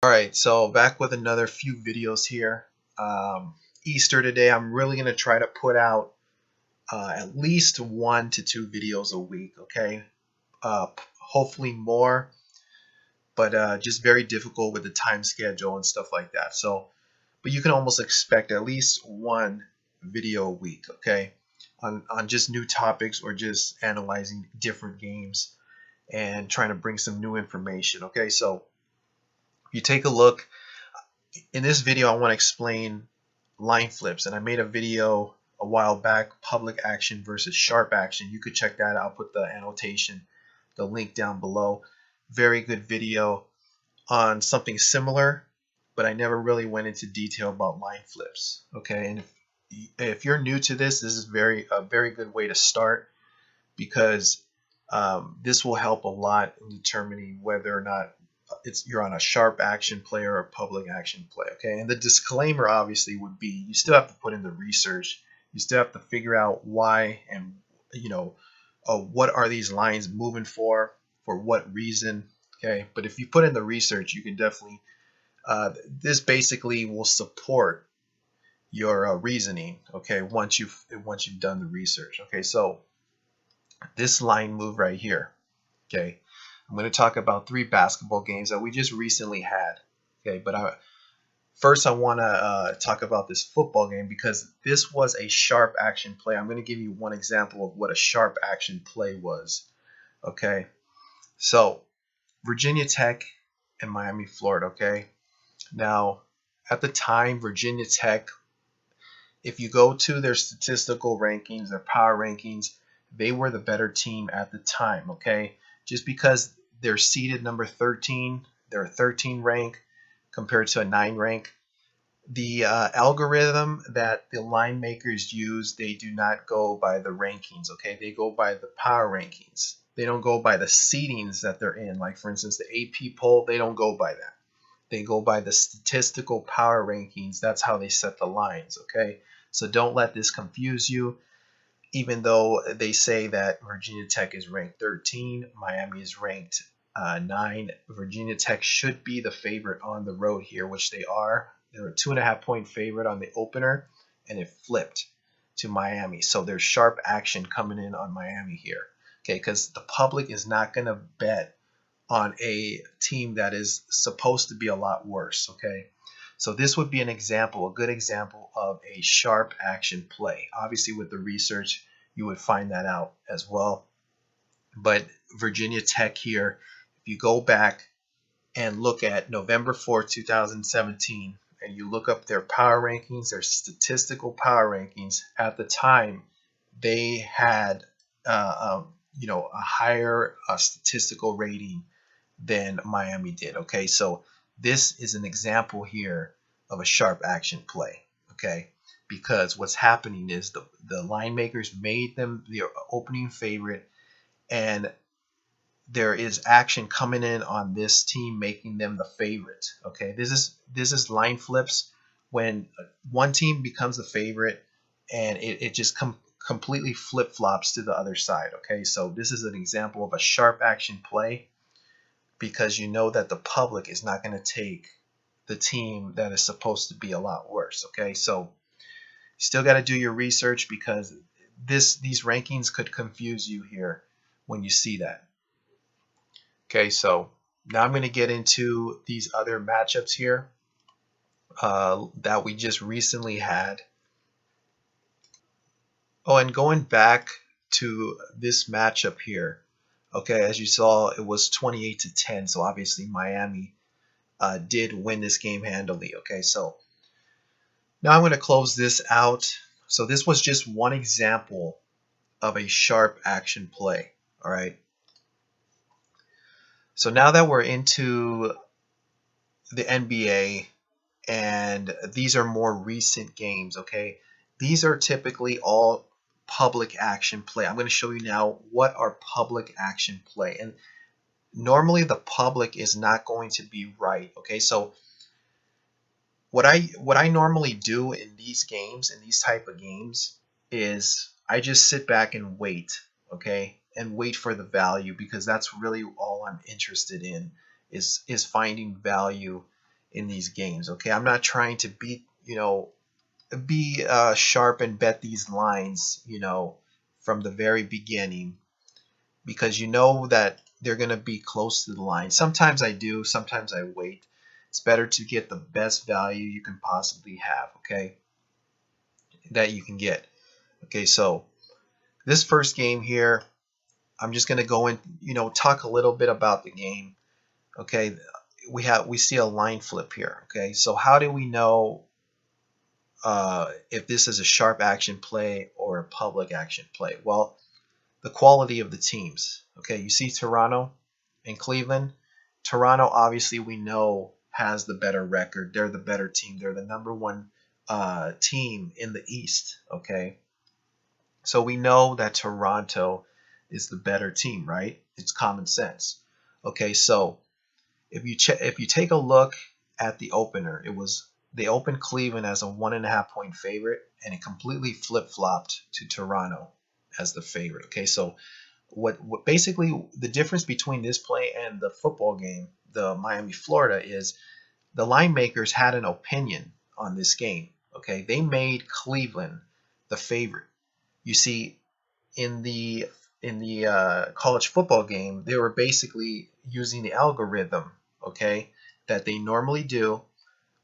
Alright, so back with another few videos here. Easter today, I'm really going to try to put out at least 1 to 2 videos a week, okay? Hopefully more, but just very difficult with the time schedule and stuff like that. But you can almost expect at least 1 video a week, okay? On just new topics or just analyzing different games and trying to bring some new information, okay? So if you take a look, in this video I want to explain line flips, and I made a video a while back, public action versus sharp action. You could check that out. I'll put the annotation, the link down below. Very good video on something similar, but I never really went into detail about line flips. Okay, and if you're new to this is a very good way to start, because this will help a lot in determining whether or not you're on a sharp action play or a public action play. Okay, and the disclaimer obviously would be you still have to put in the research. You still have to figure out why, and what are these lines moving for what reason. Okay, but if you put in the research, you can definitely this basically will support your reasoning. Okay, once you've done the research. Okay, so this line move right here. Okay, I'm going to talk about 3 basketball games that we just recently had. Okay, but first I want to talk about this football game, because this was a sharp action play. I'm going to give you one example of what a sharp action play was. Okay, so Virginia Tech and Miami, Florida. Okay, now at the time, Virginia Tech, if you go to their statistical rankings, their power rankings, they were the better team at the time. Okay, just because they're seeded number 13, they're a 13 rank compared to a 9 rank. The algorithm that the line makers use, they do not go by the rankings. Okay, they go by the power rankings. They don't go by the seedings that they're in. Like, for instance, the AP poll, they don't go by that. They go by the statistical power rankings. That's how they set the lines. Okay, so don't let this confuse you. Even though they say that Virginia Tech is ranked 13, Miami is ranked 9, Virginia Tech should be the favorite on the road here, which they are. They're a 2.5-point favorite on the opener, and it flipped to Miami. So there's sharp action coming in on Miami here. Okay, because the public is not going to bet on a team that is supposed to be a lot worse. Okay, so this would be an example, a good example of a sharp action play. Obviously, with the research, you would find that out as well. But Virginia Tech here, if you go back and look at November 4th, 2017, and you look up their power rankings, their statistical power rankings, at the time, they had a higher statistical rating than Miami did. Okay, so this is an example here of a sharp action play. Okay, because what's happening is the line makers made them the opening favorite, and there is action coming in on this team making them the favorite. Okay, this is line flips, when one team becomes the favorite and it just completely flip-flops to the other side. Okay, so this is an example of a sharp action play, because you know that the public is not going to take the team that is supposed to be a lot worse. Okay, so you still got to do your research, because these rankings could confuse you here when you see that. Okay, so now I'm going to get into these other matchups here that we just recently had. Oh, and going back to this matchup here, okay, as you saw, it was 28-10, so obviously Miami did win this game handily. Okay, so now I'm going to close this out. So this was just one example of a sharp action play. All right. So now that we're into the NBA, and these are more recent games, okay, these are typically all public action play. I'm going to show you now what are public action play. And normally the public is not going to be right. Okay, so what I normally do in these games, in these type of games, is I just sit back and wait. Okay, and wait for the value, because that's really all I'm interested in, is finding value in these games. Okay, I'm not trying to be sharp and bet these lines, from the very beginning, because you know that they're going to be close to the line. Sometimes I do, sometimes I wait. It's better to get the best value you can possibly have, okay, that you can get. Okay, so this first game here, I'm just going to go in, talk a little bit about the game. Okay, we see a line flip here. Okay, so how do we know if this is a sharp action play or a public action play? Well, the quality of the teams. Okay, you see Toronto and Cleveland. Toronto, obviously, we know has the better record. They're the better team. They're the number one team in the East. Okay, so we know that Toronto is the better team, right? It's common sense. Okay, so if you take a look at the opener, they opened Cleveland as a 1.5 point favorite, and it completely flip flopped to Toronto as the favorite. Okay, so what basically the difference between this play and the football game, the Miami Florida, is the line makers had an opinion on this game. Okay, they made Cleveland the favorite. You see, in the college football game, they were basically using the algorithm, okay, that they normally do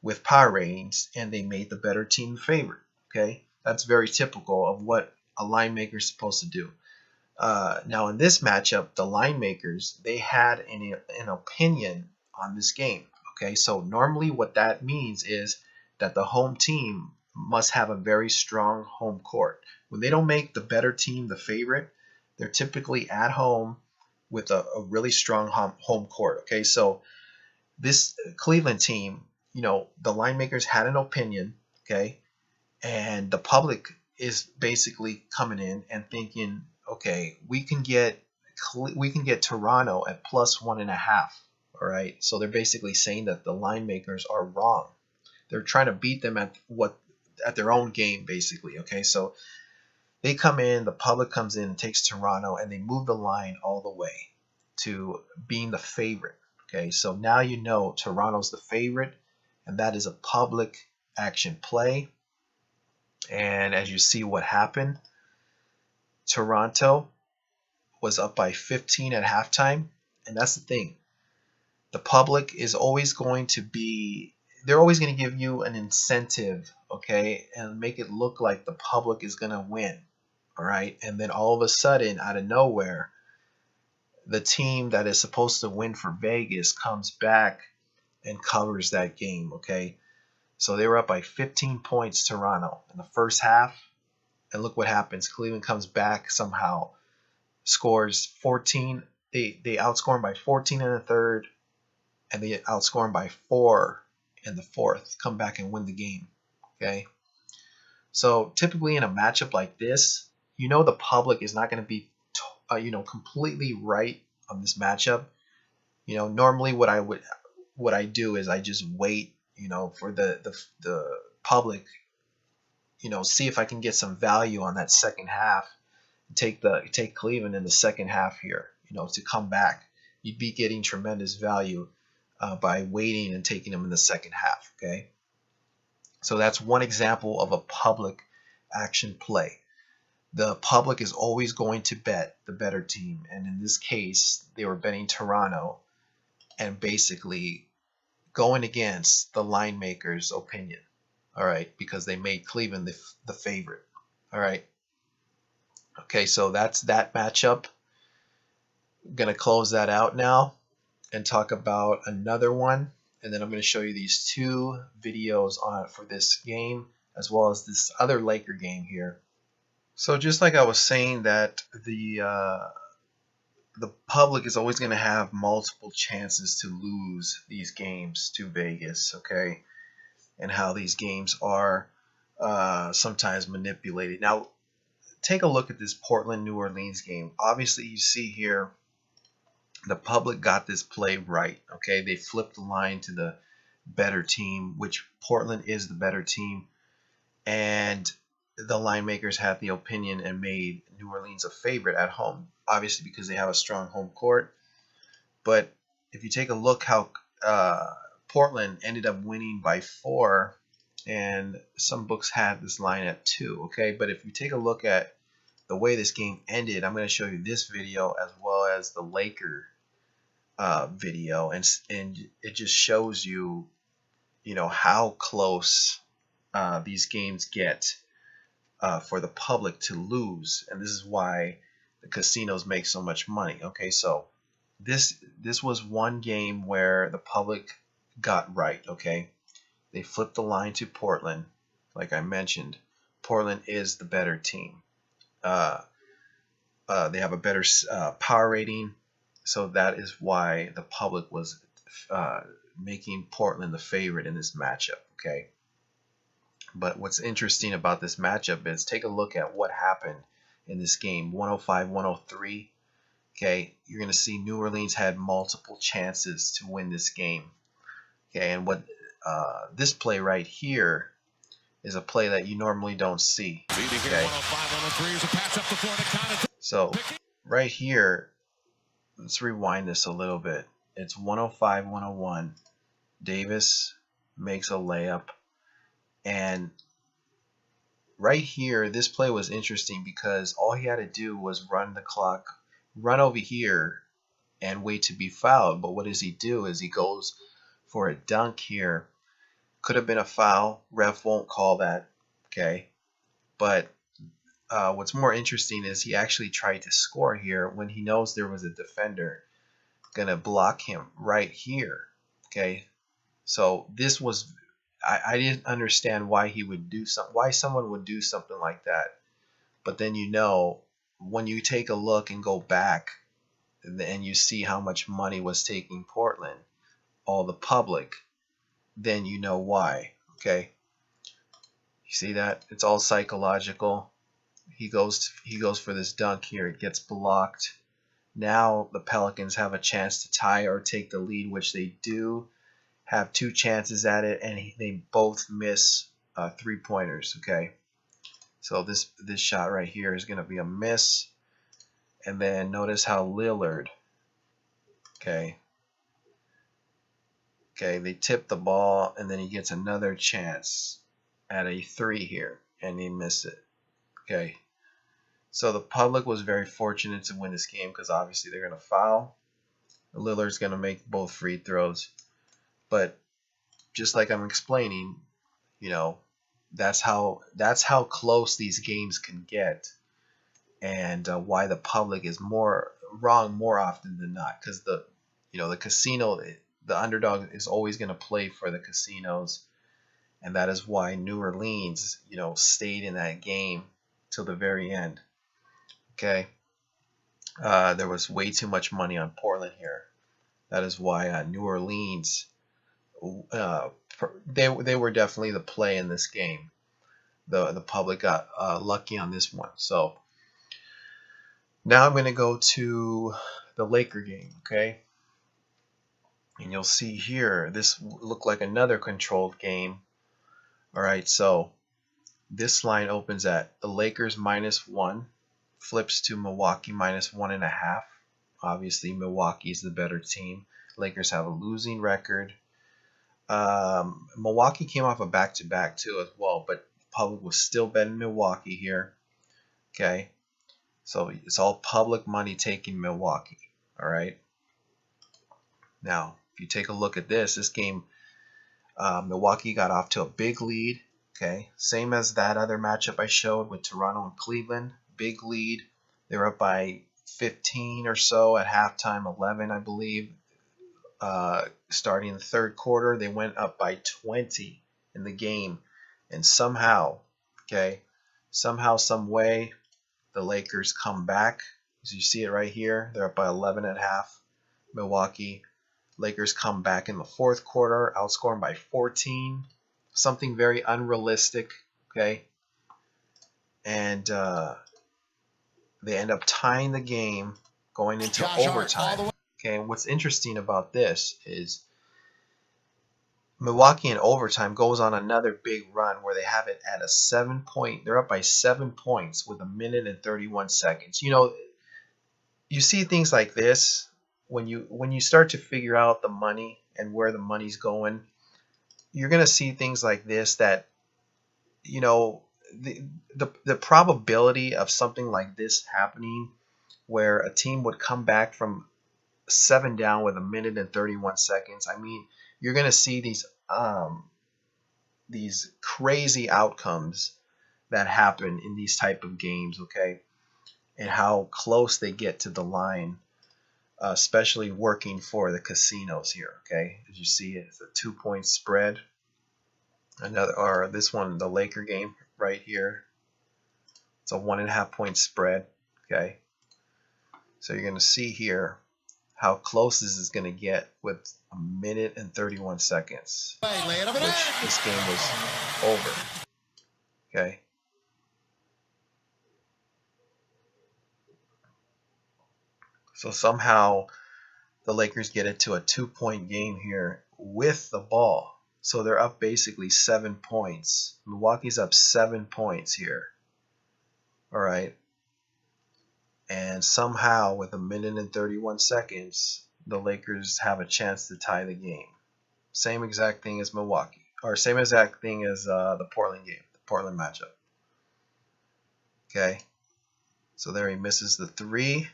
with power ratings, and they made the better team favorite. Okay, that's very typical of what a line maker is supposed to do. Now in this matchup, the line makers, they had an opinion on this game. Okay, so normally what that means is that the home team must have a very strong home court. When they don't make the better team the favorite, they're typically at home with a really strong home court. Okay, so this Cleveland team, the line makers had an opinion. Okay, and the public is basically coming in and thinking, okay, we can get Toronto at +1.5. All right, so they're basically saying that the line makers are wrong. They're trying to beat them at their own game, basically. Okay, so they come in, the public comes in and takes Toronto, and they move the line all the way to being the favorite. Okay, so now you know Toronto's the favorite, and that is a public action play. And as you see what happened, Toronto was up by 15 at halftime. And that's the thing. The public is always going to be, they're always going to give you an incentive, okay, and make it look like the public is going to win. All right. And then all of a sudden, out of nowhere, the team that is supposed to win for Vegas comes back and covers that game. Okay. So they were up by 15 points, Toronto, in the first half. And look what happens. Cleveland comes back somehow, scores 14. They outscore them by 14 in the third, and they outscore them by 4 in the fourth. Come back and win the game. Okay. So typically in a matchup like this, the public is not going to be, completely right on this matchup. Normally what I do is I just wait, for the public, see if I can get some value on that second half. Take Cleveland in the second half here, to come back. You'd be getting tremendous value by waiting and taking them in the second half. Okay, so that's one example of a public action play. The public is always going to bet the better team, and in this case, they were betting Toronto and basically going against the line maker's opinion. All right, because they made Cleveland the favorite. All right. Okay, so that's that matchup. I'm going to close that out now and talk about another one. And then I'm going to show you these 2 videos for this game, as well as this other Laker game here. So just like I was saying, that the public is always going to have multiple chances to lose these games to Vegas, okay? And how these games are sometimes manipulated. Now, take a look at this Portland-New Orleans game. Obviously, you see here the public got this play right. Okay, they flipped the line to the better team, which Portland is the better team, and the line makers had the opinion and made New Orleans a favorite at home, obviously because they have a strong home court. But if you take a look how Portland ended up winning by 4, and some books had this line at 2. Okay, but if you take a look at the way this game ended, I'm going to show you this video as well as the Laker video, and it just shows you, how close these games get for the public to lose, and this is why the casinos make so much money. Okay, so this was one game where the public got right. Okay, they flipped the line to Portland. Like I mentioned, Portland is the better team. They have a better power rating, so that is why the public was making Portland the favorite in this matchup. Okay, but what's interesting about this matchup is take a look at what happened in this game. 105-103. Okay, you're going to see New Orleans had multiple chances to win this game. Okay, and what this play right here is a play that you normally don't see. Okay, so right here, let's rewind this a little bit. It's 105-101. Davis makes a layup, and right here, this play was interesting because all he had to do was run the clock, run over here, and wait to be fouled. But what does he do is he goes for a dunk here. Could have been a foul. Ref won't call that. Okay, but what's more interesting is he actually tried to score here when he knows there was a defender gonna block him right here. Okay, so this was, I didn't understand why he would do why someone would do something like that. But then when you take a look and go back and you see how much money was taking Portland, all the public, then you know why. Okay, you see that? It's all psychological. He goes for this dunk here. It gets blocked. Now the Pelicans have a chance to tie or take the lead, which they do. Have 2 chances at it, and they both miss 3-pointers. Okay, so this shot right here is going to be a miss, and then notice how Lillard, okay, they tip the ball, and then he gets another chance at a 3 here, and he missed it. Okay, so the public was very fortunate to win this game because obviously they're going to foul. Lillard's going to make both free throws. But just like I'm explaining, that's how close these games can get, and why the public is wrong more often than not. Because the casino, the underdog is always going to play for the casinos, and that is why New Orleans, stayed in that game till the very end. Okay, there was way too much money on Portland here. That is why New Orleans. They were definitely the play in this game. The public got lucky on this one. So now I'm going to go to the Laker game, okay? And you'll see here, this looked like another controlled game. All right, so this line opens at the Lakers -1, flips to Milwaukee -1.5. Obviously, Milwaukee is the better team. Lakers have a losing record. Milwaukee came off a back-to-back too as well, but the public was still betting Milwaukee here. Okay, so it's all public money taking Milwaukee. All right. Now, if you take a look at this game, Milwaukee got off to a big lead. Okay, same as that other matchup I showed with Toronto and Cleveland. Big lead. They were up by 15 or so at halftime, 11, I believe. Starting the third quarter, they went up by 20 in the game, and somehow, some way, the Lakers come back. As you see it right here, they're up by 11 at half. Milwaukee, Lakers come back in the fourth quarter, outscoring by 14, something very unrealistic. Okay, and they end up tying the game, going into overtime. Okay, and what's interesting about this is Milwaukee in overtime goes on another big run where they have it at a 7-point. They're up by 7 points with 1 minute and 31 seconds. You see things like this when you start to figure out the money and where the money's going, you're going to see things like this that, you know, the probability of something like this happening, where a team would come back from 7 down with 1 minute and 31 seconds. I mean, you're going to see these crazy outcomes that happen in these type of games, okay? And how close they get to the line, especially working for the casinos here, okay? As you see, it's a 2-point spread. Or this one, the Laker game right here, it's a 1.5 point spread, okay? So you're going to see here how close this is going to get with 1 minute and 31 seconds, which this game was over, okay? So somehow the Lakers get it to a 2-point game here with the ball. So they're up basically 7 points. Milwaukee's up 7 points here. All right. And somehow with 1 minute and 31 seconds, the Lakers have a chance to tie the game. Same exact thing as Milwaukee. Or same exact thing as the Portland game, the Portland matchup. Okay. So there he misses the 3.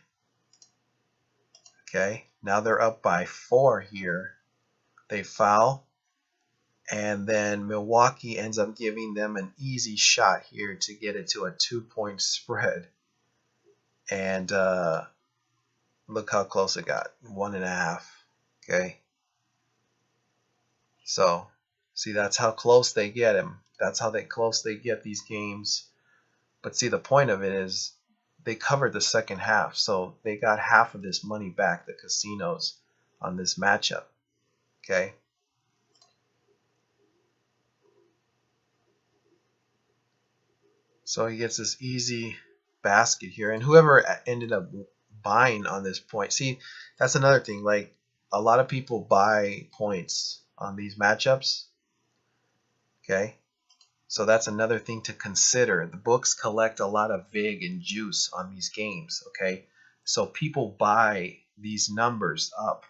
Okay. Now they're up by 4 here. They foul. And then Milwaukee ends up giving them an easy shot here to get it to a 2-point spread. And look how close it got. 1.5. Okay. So, see, that's how close they get him. That's how close they get these games. But see, the point of it is they covered the second half. So they got half of this money back, the casinos, on this matchup. Okay. So he gets this easy basket here, and whoever ended up buying on this point, see, that's another thing. Like, a lot of people buy points on these matchups. Okay, so that's another thing to consider. The books collect a lot of vig and juice on these games. Okay, so people buy these numbers up.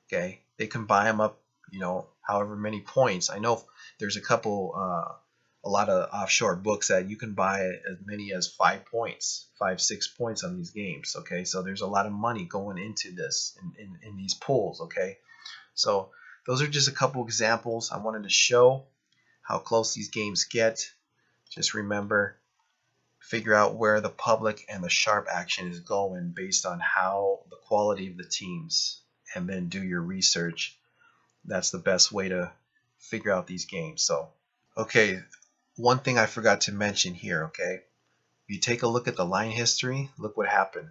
Okay, they can buy them up, you know, however many points. I know there's a lot of offshore books that you can buy as many as 5 points, 6 points on these games. Okay, so there's a lot of money going into this in these pools. Okay, so those are just a couple examples I wanted to show how close these games get. Just remember, figure out where the public and the sharp action is going based on how the quality of the teams, and then do your research. That's the best way to figure out these games. So, okay, one thing I forgot to mention here, okay? If you take a look at the line history, look what happened.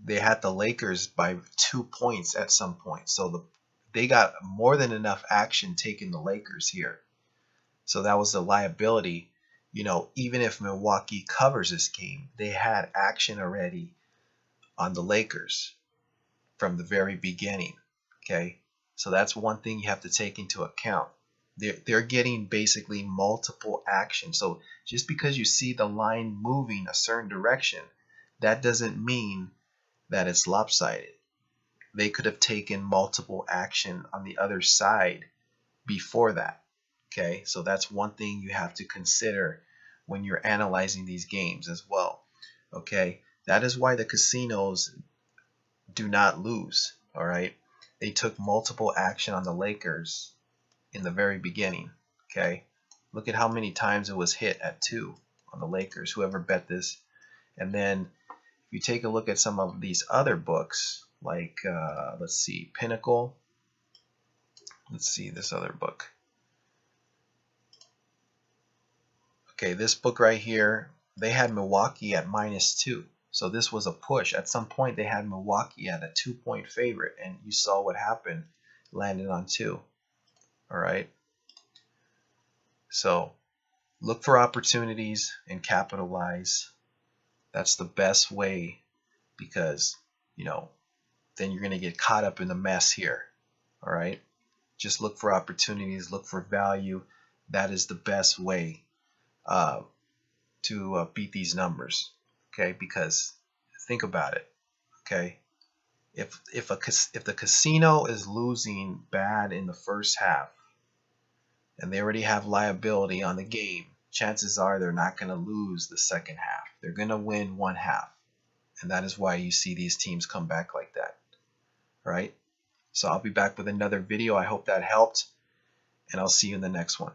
They had the Lakers by 2 points at some point. So they got more than enough action taking the Lakers here. So that was the liability. You know, even if Milwaukee covers this game, they had action already on the Lakers from the very beginning. Okay, so that's one thing you have to take into account. They're getting basically multiple actions. So just because you see the line moving a certain direction, that doesn't mean that it's lopsided. They could have taken multiple action on the other side before that. Okay, so that's one thing you have to consider when you're analyzing these games as well. Okay, that is why the casinos do not lose. All right, they took multiple action on the Lakers in the very beginning. Okay, look at how many times it was hit at 2 on the Lakers, whoever bet this. And then if you take a look at some of these other books, like let's see, Pinnacle. Let's see this other book. Okay, this book right here, they had Milwaukee at -2. So this was a push. At some point they had Milwaukee at a 2-point favorite, and you saw what happened. Landed on 2. All right. So look for opportunities and capitalize. That's the best way, because, you know, then you're going to get caught up in the mess here. All right. Just look for opportunities, look for value. That is the best way to beat these numbers. Okay. Because think about it. Okay. If the casino is losing bad in the first half and they already have liability on the game, chances are they're not going to lose the second half. They're going to win one half. And that is why you see these teams come back like that. Right? So I'll be back with another video. I hope that helped, and I'll see you in the next one.